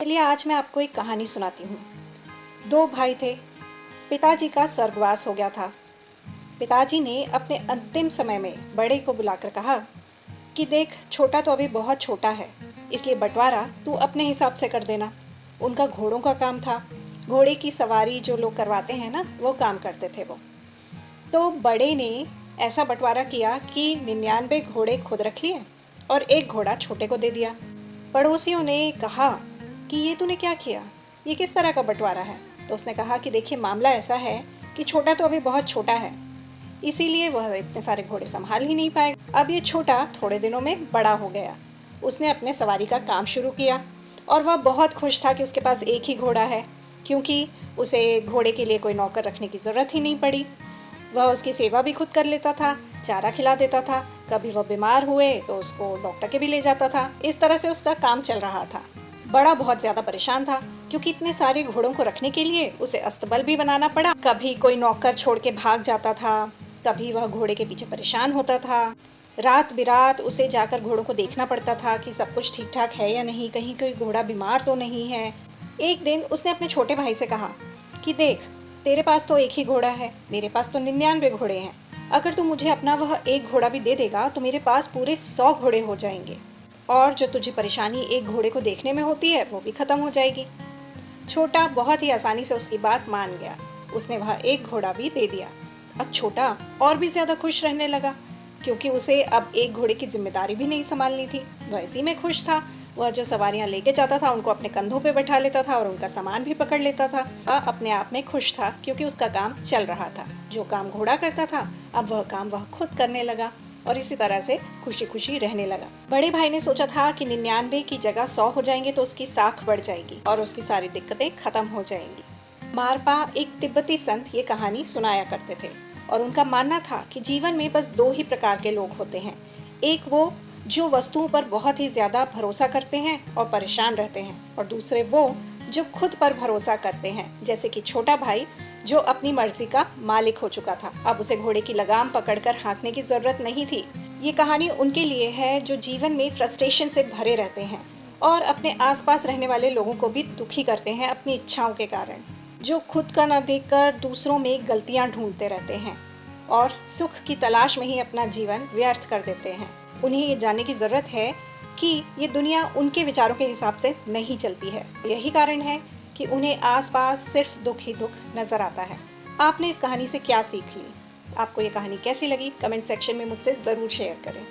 चलिए आज मैं आपको एक कहानी सुनाती हूँ। दो भाई थे। पिताजी का स्वर्गवास हो गया था। पिताजी ने अपने अंतिम समय में बड़े को बुलाकर कहा कि देख, छोटा तो अभी बहुत छोटा है, इसलिए बंटवारा तू अपने हिसाब से कर देना। उनका घोड़ों का काम था। घोड़े की सवारी जो लोग करवाते हैं ना, वो काम करते थे वो। तो बड़े ने ऐसा बंटवारा किया कि 99 घोड़े खुद रख लिए और एक घोड़ा छोटे को दे दिया। पड़ोसियों ने कहा कि ये तूने क्या किया, ये किस तरह का बंटवारा है। तो उसने कहा कि देखिए, मामला ऐसा है कि छोटा तो अभी बहुत छोटा है, इसीलिए वह इतने सारे घोड़े संभाल ही नहीं पाएगा। अब ये छोटा थोड़े दिनों में बड़ा हो गया। उसने अपने सवारी का काम शुरू किया और वह बहुत खुश था कि उसके पास एक ही घोड़ा है, क्योंकि उसे घोड़े के लिए कोई नौकर रखने की ज़रूरत ही नहीं पड़ी। वह उसकी सेवा भी खुद कर लेता था, चारा खिला देता था, कभी वह बीमार हुए तो उसको डॉक्टर के भी ले जाता था। इस तरह से उसका काम चल रहा था। बड़ा बहुत ज़्यादा परेशान था, क्योंकि इतने सारे घोड़ों को रखने के लिए उसे अस्तबल भी बनाना पड़ा। कभी कोई नौकर छोड़ के भाग जाता था, कभी वह घोड़े के पीछे परेशान होता था। रात बिरात उसे जाकर घोड़ों को देखना पड़ता था कि सब कुछ ठीक ठाक है या नहीं, कहीं कोई घोड़ा बीमार तो नहीं है। एक दिन उसने अपने छोटे भाई से कहा कि देख, तेरे पास तो एक ही घोड़ा है, मेरे पास तो 99 घोड़े हैं। अगर तू मुझे अपना वह एक घोड़ा भी दे देगा तो मेरे पास पूरे 100 घोड़े हो जाएंगे, और जो तुझे परेशानी एक घोड़े को देखने में होती है वो भी खत्म हो जाएगी। छोटा बहुत ही आसानी से उसकी बात मान गया। उसने वह एक घोड़ा भी दे दिया। अब छोटा और भी ज्यादा खुश रहने लगा, क्योंकि उसे अब एक घोड़े की जिम्मेदारी भी नहीं संभालनी थी। वह इसी में खुश था। वह जो सवारियां लेके जाता था उनको अपने कंधों पे बैठा लेता था और उनका सामान भी पकड़ लेता था। वह अपने आप में खुश था, क्योंकि उसका काम चल रहा था। जो काम घोड़ा करता था, अब वह काम वह खुद करने लगा और इसी तरह से खुशी खुशी रहने लगा। बड़े भाई ने सोचा था कि 99 की जगह 100 हो जाएंगे तो उसकी साख बढ़ जाएगी और उसकी सारी दिक्कतें खत्म हो जाएंगी। मारपा एक तिब्बती संत ये कहानी सुनाया करते थे और उनका मानना था कि जीवन में बस दो ही प्रकार के लोग होते हैं। एक वो जो वस्तुओं पर बहुत ही ज्यादा भरोसा करते हैं और परेशान रहते हैं, और दूसरे वो जो खुद पर भरोसा करते हैं, जैसे कि छोटा भाई जो अपनी मर्जी का मालिक हो चुका था। अब उसे घोड़े की लगाम पकड़कर हाँकने की जरूरत नहीं थी। ये कहानी उनके लिए है जो जीवन में फ्रस्ट्रेशन से भरे रहते हैं और अपने आसपास रहने वाले लोगों को भी दुखी करते हैं अपनी इच्छाओं के कारण, जो खुद का न देखकर दूसरों में गलतियां ढूंढते रहते हैं और सुख की तलाश में ही अपना जीवन व्यर्थ कर देते हैं। उन्हें ये जानने की जरूरत है कि ये दुनिया उनके विचारों के हिसाब से नहीं चलती है। यही कारण है कि उन्हें आसपास सिर्फ दुख ही दुख नजर आता है। आपने इस कहानी से क्या सीख ली? आपको ये कहानी कैसी लगी? कमेंट सेक्शन में मुझसे ज़रूर शेयर करें।